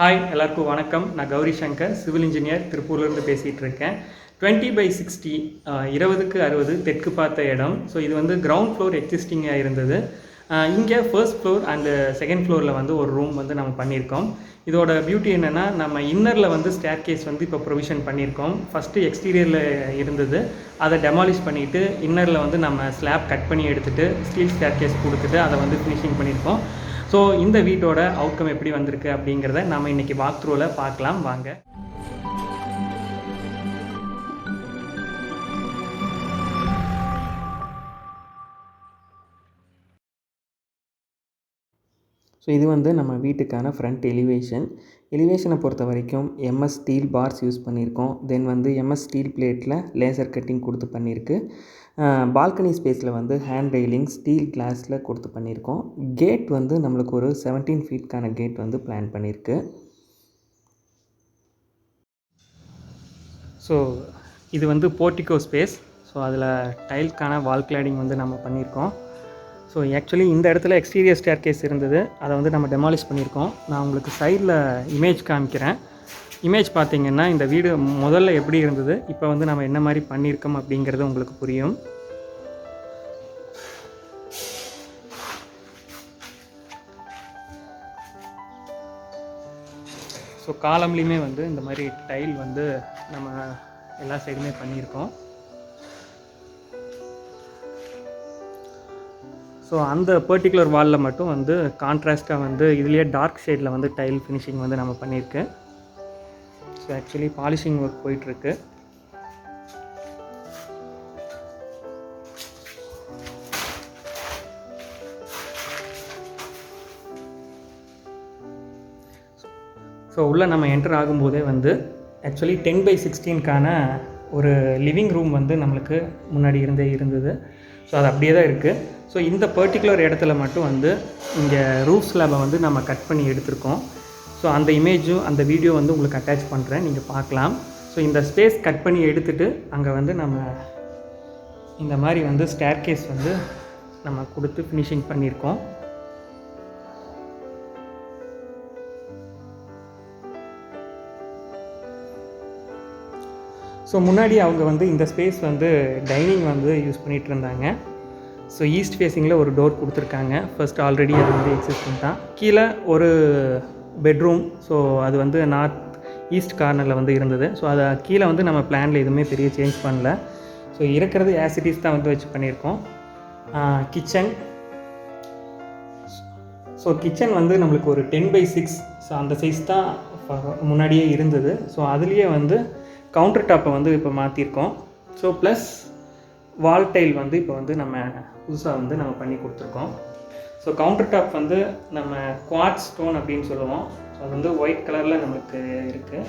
Hi எல்லாருக்கும் வணக்கம். நான் கௌரி சங்கர், சிவில் இன்ஜினியர், திருப்பூர்லேருந்து பேசிகிட்டு இருக்கேன். 20/60 20க்கு 60 தெற்கு பார்த்த இடம். ஸோ இது வந்து கிரவுண்ட் ஃப்ளோர் எக்ஸிஸ்டிங்காக இருந்தது. இங்கே ஃபர்ஸ்ட் ஃப்ளோர் அண்டு செகண்ட் ஃப்ளோரில் வந்து ஒரு ரூம் வந்து நம்ம பண்ணியிருக்கோம். இதோட பியூட்டி என்னென்னா, நம்ம இன்னரில் வந்து ஸ்டேர் கேஸ் வந்து இப்போ ப்ரொவிஷன் பண்ணியிருக்கோம். ஃபஸ்ட்டு எக்ஸ்டீரியரில் இருந்தது, அதை டெமாலிஷ் பண்ணிவிட்டு இன்னரில் வந்து நம்ம ஸ்லாப் கட் பண்ணி எடுத்துகிட்டு ஸ்டீல் ஸ்டேர் கேஸ் கொடுத்துட்டு அதை வந்து ஃபினிஷிங் பண்ணியிருக்கோம். ஸோ இந்த வீட்டோட அவுட்கம் எப்படி வந்திருக்கு அப்படிங்கிறத நம்ம இன்றைக்கி வாக் த்ரூவில் பார்க்கலாம் வாங்க. ஸோ இது வந்து நம்ம வீட்டுக்கான ஃப்ரண்ட் எலிவேஷனை பொறுத்த வரைக்கும் எம்எஸ் ஸ்டீல் பார்ஸ் யூஸ் பண்ணியிருக்கோம். தென் வந்து எம்எஸ் ஸ்டீல் பிளேட்டில் லேசர் கட்டிங் கொடுத்து பண்ணியிருக்கு. பால்கனி ஸ்பேஸில் வந்து ஹேண்ட் ரெயிலிங் ஸ்டீல் கிளாஸில் கொடுத்து பண்ணியிருக்கோம். கேட் வந்து நம்மளுக்கு ஒரு 17 ஃபீட்கான கேட் வந்து பிளான் பண்ணியிருக்கு. ஸோ இது வந்து போர்ட்டிகோ ஸ்பேஸ். ஸோ அதில் டைல்க்கான வால் கிளாடிங் வந்து நம்ம பண்ணியிருக்கோம். ஸோ ஆக்சுவலி இந்த இடத்துல எக்ஸ்டீரியர் ஸ்டேர் கேஸ் இருந்தது, அதை வந்து நம்ம டெமாலிஷ் பண்ணியிருக்கோம். நான் உங்களுக்கு சைடில் இமேஜ் காமிக்கிறேன். இமேஜ் பார்த்திங்கன்னா இந்த வீடு முதல்ல எப்படி இருந்தது, இப்போ வந்து நம்ம என்ன மாதிரி பண்ணியிருக்கோம் அப்படிங்கிறது உங்களுக்கு புரியும். ஸோ காலம்லேயுமே வந்து இந்த மாதிரி டைல் வந்து நம்ம எல்லா சைடுமே பண்ணியிருக்கோம். ஸோ அந்த பர்டிகுலர் வாலில் மட்டும் வந்து கான்ட்ராஸ்ட்டாக வந்து இதுலேயே டார்க் ஷேடில் வந்து டைல் ஃபினிஷிங் வந்து நம்ம பண்ணியிருக்கு. ஸோ ஆக்சுவலி பாலிஷிங் ஒர்க் போயிட்டுருக்கு. ஸோ உள்ளே நம்ம என்டர் ஆகும்போதே வந்து ஆக்சுவலி 10/16க்கான ஒரு லிவிங் ரூம் வந்து நம்மளுக்கு முன்னாடி இருந்தது. ஸோ அது அப்படியே தான் இருக்குது. ஸோ இந்த பர்டிகுலர் இடத்துல மட்டும் வந்து இங்கே ரூஃப் ஸ்லாபை வந்து நம்ம கட் பண்ணி எடுத்திருக்கோம். ஸோ அந்த இமேஜும் அந்த வீடியோ வந்து உங்களுக்கு அட்டாச் பண்ணுறேன், நீங்கள் பார்க்கலாம். ஸோ இந்த ஸ்பேஸ் கட் பண்ணி எடுத்துகிட்டு அங்கே வந்து நம்ம இந்த மாதிரி வந்து ஸ்டேர் கேஸ் வந்து நம்ம கொடுத்து ஃபினிஷிங் பண்ணியிருக்கோம். ஸோ முன்னாடி அவங்க வந்து இந்த ஸ்பேஸ் வந்து டைனிங் வந்து யூஸ் பண்ணிகிட்டு இருந்தாங்க. ஸோ ஈஸ்ட் ஃபேஸிங்கில் ஒரு டோர் கொடுத்துருக்காங்க. ஃபர்ஸ்ட் ஆல்ரெடி அது வந்து எக்ஸிஸ்டன்ட் தான். கீழே ஒரு பெட்ரூம். ஸோ அது வந்து நார்த் ஈஸ்ட் கார்னரில் வந்து இருந்தது. ஸோ அதை கீழே வந்து நம்ம பிளானில் எதுவுமே பெரிய சேஞ்ச் பண்ணல. ஸோ இருக்கிறது ஆசிட்டிஸ் தான் வந்து வச்சு பண்ணியிருக்கோம். கிச்சன். ஸோ கிச்சன் வந்து நம்மளுக்கு ஒரு 10/6. ஸோ அந்த சைஸ் தான் முன்னாடியே இருந்தது. ஸோ அதுலேயே வந்து கவுண்டர் டாப்பை வந்து இப்போ மாற்றிருக்கோம். ஸோ ப்ளஸ் வால் டைல் வந்து இப்போ வந்து நம்ம புதுசாக வந்து நம்ம பண்ணி கொடுத்துருக்கோம். ஸோ கவுண்டர் டாப் வந்து நம்ம குவார்ட்ஸ் ஸ்டோன் அப்படின்னு சொல்லுவோம். ஸோ அது வந்து ஒயிட் கலரில் நமக்கு இருக்குது.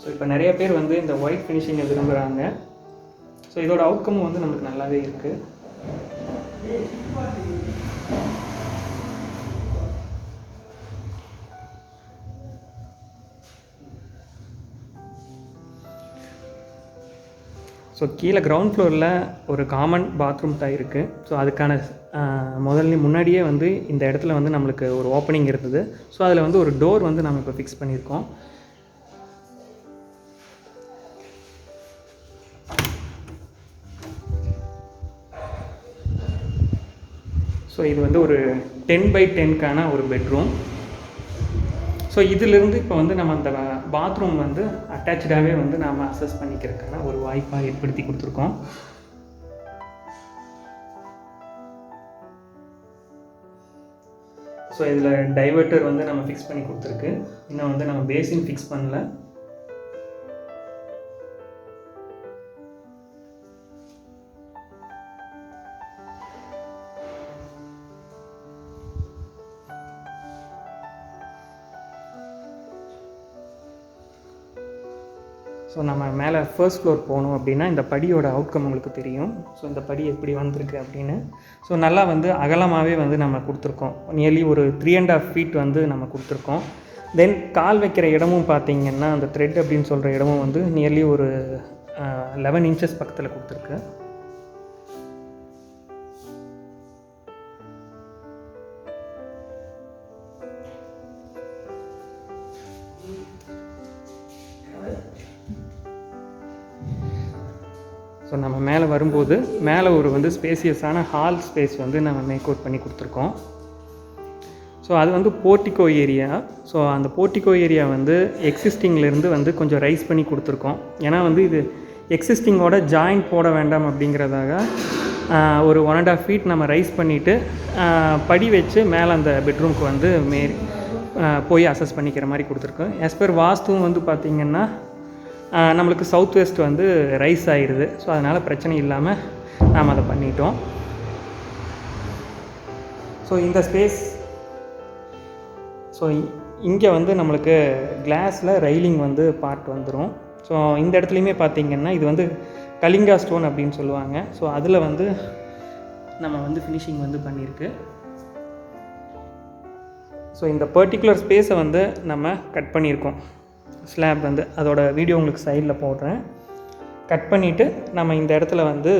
ஸோ இப்போ நிறைய பேர் வந்து இந்த ஒயிட் ஃபினிஷிங்கை விரும்புகிறாங்க. ஸோ இதோட அவுட்கமும் வந்து நமக்கு நல்லாவே இருக்குது. ஸோ கீழே கிரவுண்ட் ஃப்ளோரில் ஒரு காமன் பாத்ரூம் தான் இருக்குது. ஸோ அதுக்கான முன்னாடியே வந்து இந்த இடத்துல வந்து நம்மளுக்கு ஒரு ஓப்பனிங் இருந்தது. ஸோ அதில் வந்து ஒரு டோர் வந்து நம்ம இப்போ ஃபிக்ஸ் பண்ணியிருக்கோம். ஸோ இது வந்து ஒரு 10/10க்கான ஒரு பெட்ரூம். ஸோ இதிலிருந்து இப்போ வந்து நம்ம அந்த பாத்ரூம் வந்து அட்டாச்சாகவே வந்து நாம் அசஸ் பண்ணிக்கிறதுக்கான ஒரு வாய்ப்பாக ஏற்படுத்தி கொடுத்துருக்கோம். ஸோ இதில் டைவர்ட்டர் வந்து நம்ம ஃபிக்ஸ் பண்ணி கொடுத்துருக்கு. இன்னும் வந்து நம்ம பேசின் ஃபிக்ஸ் பண்ணல. ஸோ நம்ம மேலே ஃபர்ஸ்ட் ஃப்ளோர் போகணும் அப்படின்னா இந்த படியோட அவுட்கம் உங்களுக்கு தெரியும். ஸோ இந்த படி எப்படி வந்திருக்கு அப்படின்னு. ஸோ நல்லா வந்து அகலமாகவே வந்து நம்ம கொடுத்துருக்கோம். நியர்லி ஒரு 3.5 ஃபீட் வந்து நம்ம கொடுத்துருக்கோம். தென் கால் வைக்கிற இடமும் பார்த்திங்கன்னா அந்த த்ரெட் அப்படின்னு சொல்கிற இடமும் வந்து நியர்லி ஒரு 11 இன்ச்சஸ் பக்கத்தில் கொடுத்துருக்கு. ஸோ நம்ம மேலே வரும்போது மேலே ஒரு வந்து ஸ்பேசியஸான ஹால் ஸ்பேஸ் வந்து நம்ம மேக் அவுட் பண்ணி கொடுத்துருக்கோம். ஸோ அது வந்து போர்ட்டிகோ ஏரியா. ஸோ அந்த போர்ட்டிகோ ஏரியா வந்து எக்ஸிஸ்டிங்லேருந்து வந்து கொஞ்சம் ரைஸ் பண்ணி கொடுத்துருக்கோம். ஏன்னா வந்து இது எக்ஸிஸ்டிங்கோட ஜாயிண்ட் போட வேண்டாம் அப்படிங்கிறதாக ஒரு 1.5 feet நம்ம ரைஸ் பண்ணிவிட்டு படி வச்சு மேலே அந்த பெட்ரூம்க்கு வந்து போய் அசஸ் பண்ணிக்கிற மாதிரி கொடுத்துருக்கோம். ஆஸ் பர் வாஸ்துவும் வந்து பார்த்திங்கன்னா நம்மளுக்கு சவுத் வெஸ்ட் வந்து ரைஸ் ஆகிடுது. ஸோ அதனால் பிரச்சனை இல்லாமல் நாம் அதை பண்ணிட்டோம். ஸோ இந்த ஸ்பேஸ், ஸோ இங்கே வந்து நம்மளுக்கு கிளாஸில் ரெயிலிங் வந்து பார்ட் வந்துடும். ஸோ இந்த இடத்துலையுமே பார்த்திங்கன்னா இது வந்து கலிங்கா ஸ்டோன் அப்படின்னு சொல்லுவாங்க. ஸோ அதில் வந்து நம்ம வந்து ஃபினிஷிங் வந்து பண்ணியிருக்கு. ஸோ இந்த பர்டிகுலர் ஸ்பேஸை வந்து நம்ம கட் பண்ணியிருக்கோம். ஸ்லாப் வந்து அதோட வீடியோ உங்களுக்கு சைடில் போடுறேன். கட் பண்ணிவிட்டு நம்ம இந்த இடத்துல வந்து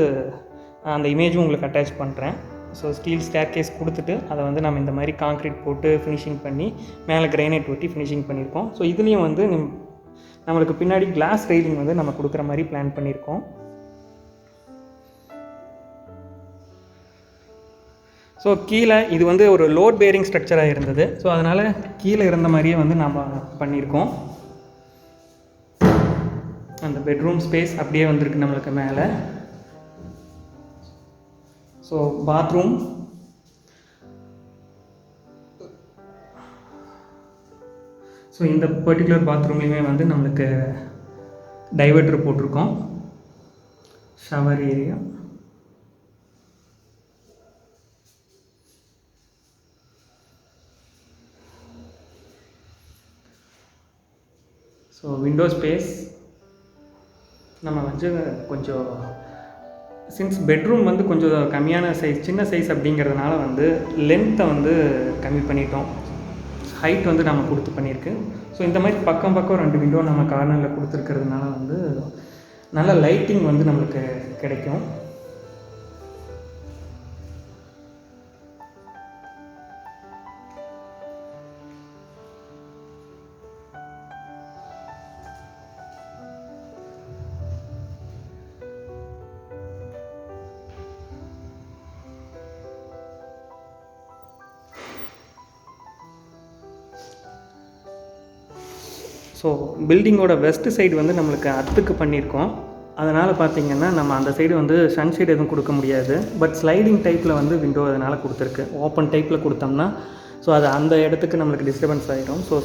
அந்த இமேஜும் உங்களுக்கு அட்டாச் பண்ணுறேன். ஸோ ஸ்டீல் ஸ்டேர்கேஸ் கொடுத்துட்டு அதை வந்து நம்ம இந்த மாதிரி காங்க்ரீட் போட்டு ஃபினிஷிங் பண்ணி மேலே கிரைனைட் ஒட்டி ஃபினிஷிங் பண்ணியிருக்கோம். ஸோ இதுலேயும் வந்து நம்மளுக்கு பின்னாடி கிளாஸ் ரெயிலிங் வந்து நம்ம கொடுக்குற மாதிரி பிளான் பண்ணியிருக்கோம். ஸோ கீழே இது வந்து ஒரு லோட் பேரிங் ஸ்ட்ரக்சராக இருந்தது. ஸோ அதனால் கீழே இருந்த மாதிரியே வந்து நம்ம பண்ணியிருக்கோம். அந்த பெட்ரூம் ஸ்பேஸ் அப்படியே வந்திருக்கு நம்மளுக்கு மேலே. ஸோ பாத்ரூம், ஸோ இந்த பர்டிகுலர் பாத்ரூம்லேயுமே வந்து நம்மளுக்கு டைவர்டர் போட்டிருக்கோம். Shower area, so window space நம்ம வந்து கொஞ்சம் சின்ஸ் பெட்ரூம் வந்து கொஞ்சம் கம்மியான சைஸ், சின்ன சைஸ் அப்படிங்கிறதுனால வந்து லென்த்தை வந்து கம்மி பண்ணிட்டோம். ஹைட் வந்து நம்ம கொடுத்து பண்ணியிருக்கு. ஸோ இந்த மாதிரி பக்கம் 2 விண்டோ நம்ம கார்னரில் கொடுத்துருக்கிறதுனால வந்து நல்ல லைட்டிங் வந்து நம்மளுக்கு கிடைக்கும். ஸோ பில்டிங்கோட வெஸ்ட் சைடு வந்து நம்மளுக்கு அத்துக்கு பண்ணியிருக்கோம். அதனால் பார்த்திங்கன்னா நம்ம அந்த சைடு வந்து சன்ஷேட் எதுவும் கொடுக்க முடியாது. பட் ஸ்லைடிங் டைப்பில் வந்து விண்டோ அதனால் கொடுத்துருக்கு. ஓப்பன் டைப்பில் கொடுத்தோம்னா ஸோ அது அந்த இடத்துக்கு நம்மளுக்கு டிஸ்டர்பன்ஸ் ஆகிடும். ஸோ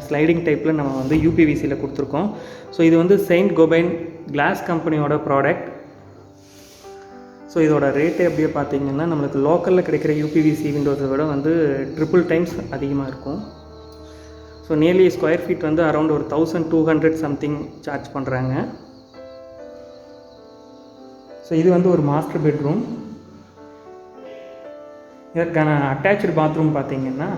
ஸ்லைடிங் டைப்பில் நம்ம வந்து யூபிவிசியில் கொடுத்துருக்கோம். ஸோ இது வந்து செயின்ட்-கோபைன் கிளாஸ் கம்பெனியோட ப்ராடக்ட். ஸோ இதோட ரேட்டு எப்படியே பார்த்திங்கன்னா நம்மளுக்கு லோக்கலில் கிடைக்கிற யூபிவிசி விண்டோஸை விட வந்து 3 times அதிகமாக இருக்கும். ஸோ நியர்லி ஸ்கொயர் ஃபீட் வந்து அரௌண்ட் ஒரு 1200 சம்திங் சார்ஜ் பண்ணுறாங்க. ஸோ இது வந்து ஒரு மாஸ்டர் பெட்ரூம். இதற்கான அட்டாச்சு பாத்ரூம் பார்த்திங்கன்னா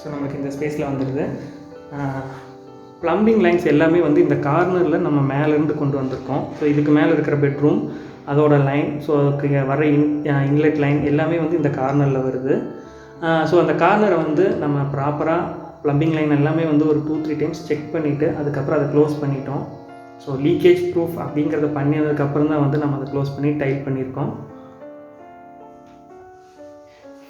ஸோ நமக்கு இந்த ஸ்பேஸில் வந்துடுது. ப்ளம்பிங் லைன்ஸ் எல்லாமே வந்து இந்த கார்னரில் நம்ம மேலேருந்து கொண்டு வந்திருக்கோம். ஸோ இதுக்கு மேலே இருக்கிற பெட்ரூம், அதோட லைன், ஸோ அதுக்கு வர இன்லெட் லைன் எல்லாமே வந்து இந்த கார்னரில் வருது. ஸோ அந்த கார்னரை வந்து நம்ம ப்ராப்பராக ப்ளம்பிங் லைன் எல்லாமே வந்து ஒரு 2-3 times செக் பண்ணிவிட்டு அதுக்கப்புறம் அதை க்ளோஸ் பண்ணிட்டோம். ஸோ லீக்கேஜ் ப்ரூஃப் அப்படிங்கிறத பண்ணியதுக்கப்புறம் தான் வந்து நம்ம அதை க்ளோஸ் பண்ணி டைல் பண்ணியிருக்கோம்.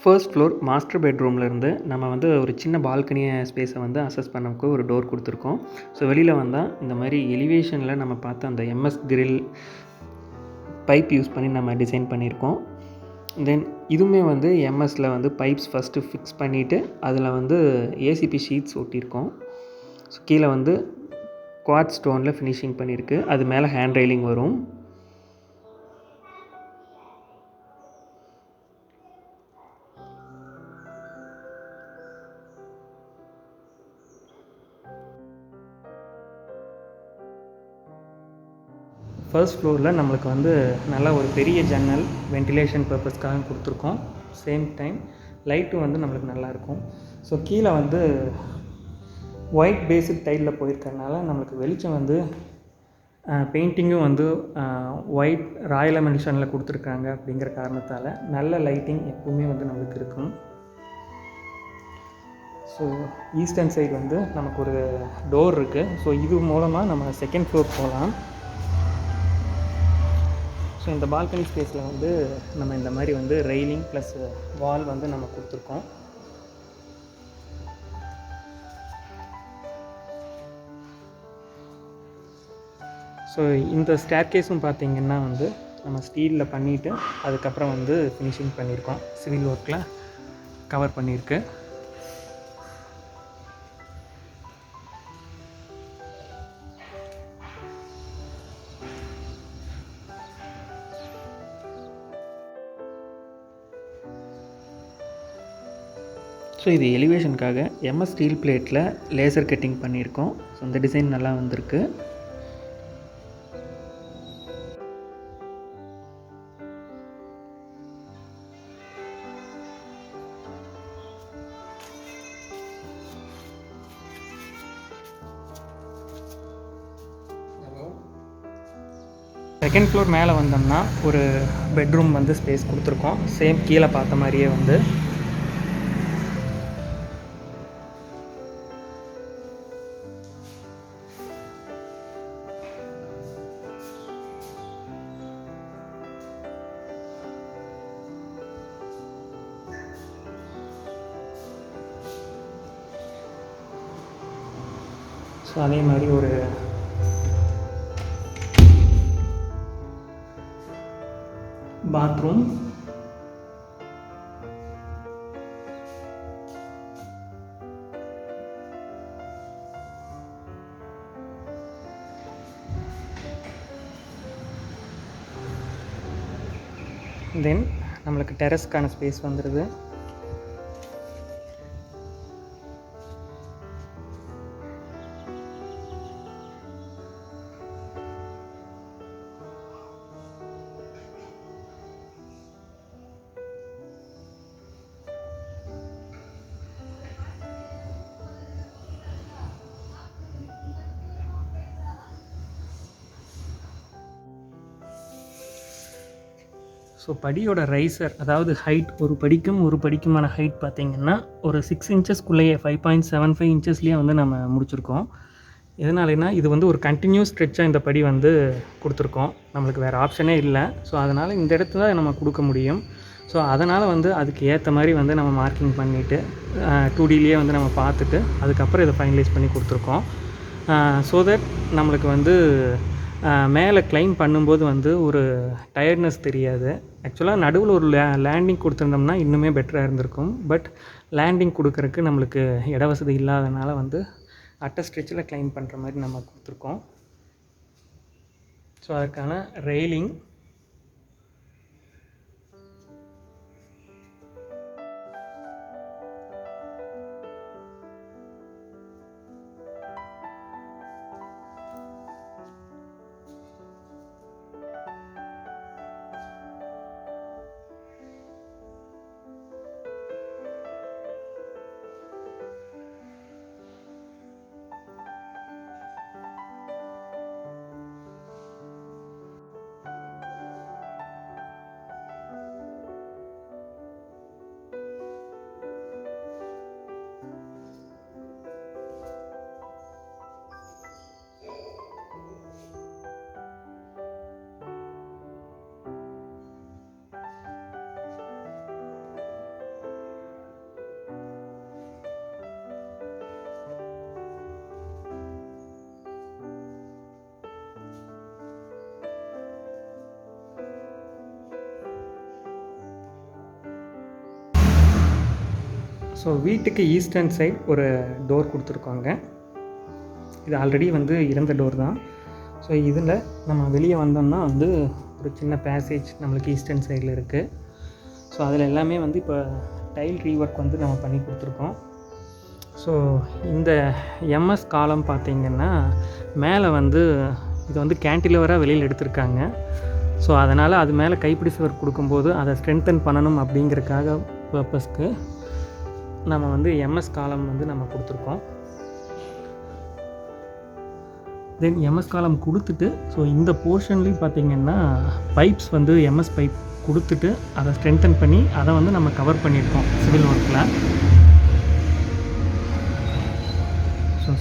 ஃபர்ஸ்ட் ஃப்ளோர் மாஸ்டர் பெட்ரூம்லேருந்து நம்ம வந்து ஒரு சின்ன பால்கனி ஸ்பேஸை வந்து அசஸ் பண்ணக்கு ஒரு டோர் கொடுத்துருக்கோம். ஸோ வெளியில் வந்தால் இந்த மாதிரி எலிவேஷனில் நம்ம பார்த்த அந்த எம்எஸ் கிரில் பைப் யூஸ் பண்ணி நம்ம டிசைன் பண்ணியிருக்கோம். தென் இதுவுமே வந்து எம்எஸில் வந்து பைப்ஸ் ஃபஸ்ட்டு ஃபிக்ஸ் பண்ணிவிட்டு அதில் வந்து ஏசிபி ஷீட்ஸ் ஒட்டியிருக்கோம். ஸோ கீழே வந்து குவார்ட்ஸ் ஸ்டோனில் ஃபினிஷிங் பண்ணியிருக்கு. அது மேலே ஹேண்ட் ரெயிலிங் வரும். ஃபர்ஸ்ட் ஃப்ளோரில் நம்மளுக்கு வந்து நல்லா ஒரு பெரிய ஜன்னல் வென்டிலேஷன் பர்பஸ்க்காக கொடுத்துருக்கோம். சேம் டைம் லைட்டும் வந்து நம்மளுக்கு நல்லாயிருக்கும். ஸோ கீழே வந்து ஒயிட் பேஸிக் டைலில் போயிருக்கறனால நம்மளுக்கு வெளிச்சம் வந்து பெயிண்டிங்கும் வந்து ஒயிட் ராயல் எமல்ஷனில் கொடுத்துருக்காங்க. அப்படிங்கிற காரணத்தால் நல்ல லைட்டிங் எப்பவுமே வந்து நம்மளுக்கு இருக்கும். ஸோ ஈஸ்டர்ன் சைடு வந்து நமக்கு ஒரு டோர் இருக்குது. ஸோ இது மூலமாக நம்ம செகண்ட் ஃப்ளோர் போகலாம். ஸோ இந்த பால்கனி ஸ்பேஸில் வந்து நம்ம இந்த மாதிரி வந்து ரெயிலிங் ப்ளஸ் வால் வந்து நம்ம கொடுத்துருக்கோம். ஸோ இந்த ஸ்டேர்கேஸும் பார்த்திங்கன்னா வந்து நம்ம ஸ்டீலில் பண்ணிவிட்டு அதுக்கப்புறம் வந்து ஃபினிஷிங் பண்ணியிருக்கோம். சிவில் ஒர்க்கில் கவர் பண்ணியிருக்கு. ஸோ இது எலிவேஷனுக்காக எம்எஸ் ஸ்டீல் பிளேட்டில் லேசர் கட்டிங் பண்ணியிருக்கோம். ஸோ இந்த டிசைன் நல்லா வந்திருக்கு. செகண்ட் ஃப்ளோர் மேலே வந்தோம்னா ஒரு பெட்ரூம் வந்து ஸ்பேஸ் கொடுத்துருக்கோம். சேம் கீழே பார்த்த மாதிரியே வந்து ஸோ அதே மாதிரி ஒரு பாத்ரூம், தென் நம்மளுக்கு டெரஸ்க்கான ஸ்பேஸ் வந்துடுது. ஸோ படியோட ரைசர், அதாவது ஹைட், ஒரு படிக்குமான ஹைட் பார்த்திங்கன்னா ஒரு 6 இன்ச்சஸ்க்குள்ளேயே 5.75 இன்ச்சஸ்லேயே வந்து நம்ம முடிச்சிருக்கோம். எதனாலனா இது வந்து ஒரு கண்டினியூஸ் ஸ்ட்ரெச்சாக இந்த படி வந்து கொடுத்துருக்கோம். நம்மளுக்கு வேறு ஆப்ஷனே இல்லை. ஸோ அதனால் இந்த இடத்துல நம்ம கொடுக்க முடியும். ஸோ அதனால் வந்து அதுக்கு ஏற்ற மாதிரி வந்து நம்ம மார்க்கிங் பண்ணிவிட்டு 2Dலேயே வந்து நம்ம பார்த்துட்டு அதுக்கப்புறம் இதை ஃபைனலைஸ் பண்ணி கொடுத்துருக்கோம். ஸோ தட் நம்மளுக்கு வந்து மேலே கிளைம் பண்ணும்போது வந்து ஒரு டயர்ட்னஸ் தெரியாது. ஆக்சுவலாக நடுவில் ஒரு லேண்டிங் கொடுத்துருந்தோம்னா இன்னுமே பெட்டராக இருந்திருக்கும். பட் லேண்டிங் கொடுக்கறக்கு நம்மளுக்கு இட வசதி இல்லாதனால வந்து அட்டை ஸ்ட்ரெச்சில் கிளைம் பண்ணுற மாதிரி நம்ம கொடுத்துருக்கோம். ஸோ அதுக்கான ரெயிலிங், ஸோ வீட்டுக்கு ஈஸ்டர்ன் சைட் ஒரு டோர் கொடுத்துருக்கோங்க. இது ஆல்ரெடி வந்து இருந்த டோர் தான். ஸோ இதில் நம்ம வெளியே வந்தோம்னா வந்து ஒரு சின்ன பேசேஜ் நம்மளுக்கு ஈஸ்டர்ன் சைடில் இருக்குது. ஸோ அதில் எல்லாமே வந்து இப்போ டைல் ரீஒர்க் வந்து நம்ம பண்ணி கொடுத்துருக்கோம். ஸோ இந்த எம்எஸ் காலம் பார்த்திங்கன்னா மேலே வந்து இது வந்து கேன்டிலிவராக வெளியில் எடுத்திருக்காங்க. ஸோ அதனால் அது மேலே கைப்பிடி சுவர் கொடுக்கும்போது அதை ஸ்ட்ரென்தன் பண்ணணும் அப்படிங்கிறதுக்காக பர்பஸ்க்கு நம்ம வந்து எம்எஸ் காலம் வந்து நம்ம கொடுத்துருக்கோம். தென் எம்எஸ் காலம் கொடுத்துட்டு ஸோ இந்த போர்ஷன்லேயும் பார்த்திங்கன்னா பைப்ஸ் வந்து எம்எஸ் பைப் கொடுத்துட்டு அதை ஸ்ட்ரென்தன் பண்ணி அதை வந்து நம்ம கவர் பண்ணியிருக்கோம் சிவில் ஒர்க்கில்.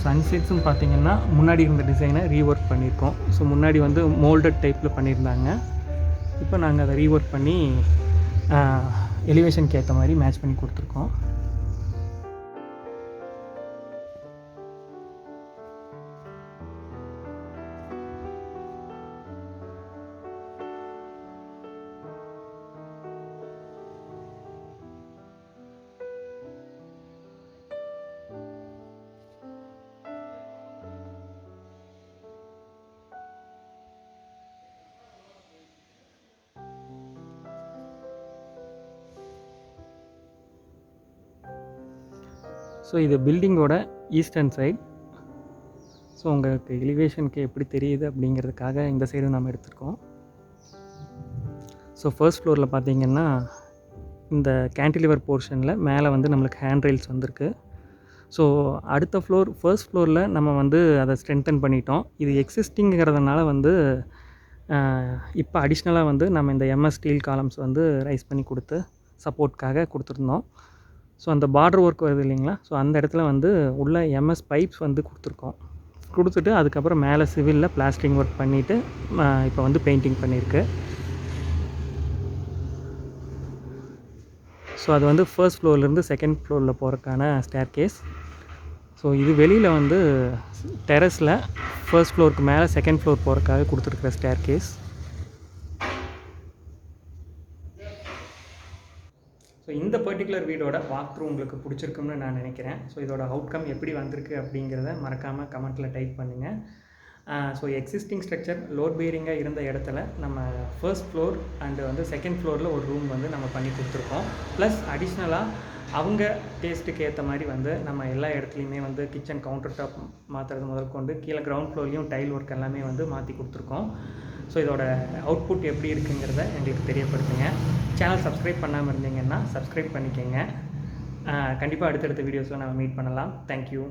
சன்செட்ஸும் பார்த்திங்கன்னா முன்னாடி இருந்த டிசைனை ரீஒர்க் பண்ணியிருக்கோம். ஸோ முன்னாடி வந்து மோல்டட் டைப்பில் பண்ணியிருந்தாங்க. இப்போ நாங்கள் அதை ரீஒர்க் பண்ணி எலிவேஷனுக்கு ஏற்ற மாதிரி மேட்ச் பண்ணி கொடுத்துருக்கோம். ஸோ இது பில்டிங்கோட ஈஸ்டர்ன் சைட். ஸோ உங்களுக்கு எலிவேஷனுக்கு எப்படி தெரியுது அப்படிங்கிறதுக்காக இந்த சைடு நம்ம எடுத்துருக்கோம். ஸோ ஃபர்ஸ்ட் ஃப்ளோரில் பார்த்திங்கன்னா இந்த கேன்டிலிவர் போர்ஷனில் மேலே வந்து நம்மளுக்கு ஹேண்ட் ரெயில்ஸ் வந்திருக்கு. ஸோ அடுத்த ஃப்ளோர் ஃபர்ஸ்ட் ஃப்ளோரில் நம்ம வந்து அதை ஸ்ட்ரென்தன் பண்ணிட்டோம். இது எக்ஸிஸ்டிங்கிறதுனால வந்து இப்போ அடிஷ்னலாக வந்து நம்ம இந்த எம்எஸ் ஸ்டீல் காலம்ஸ் வந்து ரைஸ் பண்ணி கொடுத்து சப்போர்ட்காக கொடுத்துருந்தோம். ஸோ அந்த பார்டர் ஒர்க் வருது இல்லைங்களா, ஸோ அந்த இடத்துல வந்து உள்ள எம்எஸ் பைப்ஸ் வந்து கொடுத்துட்டு அதுக்கப்புறம் மேலே சிவிலில் பிளாஸ்டரிங் ஒர்க் பண்ணிவிட்டு இப்போ வந்து பெயிண்டிங் பண்ணியிருக்கு. ஸோ அது வந்து ஃபர்ஸ்ட் ஃப்ளோர்லேருந்து செகண்ட் ஃப்ளோரில் போகிறதுக்கான ஸ்டேர் கேஸ். ஸோ இது வெளியில் வந்து டெரஸில் ஃபர்ஸ்ட் ஃப்ளோருக்கு மேலே செகண்ட் ஃப்ளோர் போகிறதுக்காக கொடுத்துருக்குற ஸ்டேர் கேஸ். ஸோ இந்த பர்டிகுலர் வீடோட வாக் த்ரூ உங்களுக்கு பிடிச்சிருக்கும்னு நான் நினைக்கிறேன். ஸோ இதோட அவுட்கம் எப்படி வந்திருக்கு அப்படிங்கிறத மறக்காமல் கமெண்ட்டில் டைப் பண்ணுங்கள். ஸோ எக்ஸிஸ்டிங் ஸ்ட்ரக்சர் லோட் பேரிங்காக இருந்த இடத்துல நம்ம ஃபர்ஸ்ட் ஃப்ளோர் அண்டு வந்து செகண்ட் ஃப்ளோரில் ஒரு ரூம் வந்து நம்ம பண்ணி கொடுத்துருக்கோம். ப்ளஸ் அடிஷ்னலாக அவங்க டேஸ்ட்டுக்கு ஏற்ற மாதிரி வந்து நம்ம எல்லா இடத்துலையுமே வந்து கிச்சன் கவுண்டர் டாப் மாற்றுறது முதல் கொண்டு கீழே கிரவுண்ட் ஃப்ளோர்லேயும் டைல் ஒர்க் எல்லாமே வந்து மாற்றி கொடுத்துருக்கோம். ஸோ இதோட அவுட்புட் எப்படி இருக்குங்கிறத எங்களுக்கு தெரியப்படுத்துங்க. சேனல் சப்ஸ்கிரைப் பண்ணாமல் இருந்தீங்கன்னா சப்ஸ்கிரைப் பண்ணிக்கோங்க. கண்டிப்பாக அடுத்தடுத்த வீடியோஸில் நம்ம மீட் பண்ணலாம். தேங்க்யூ.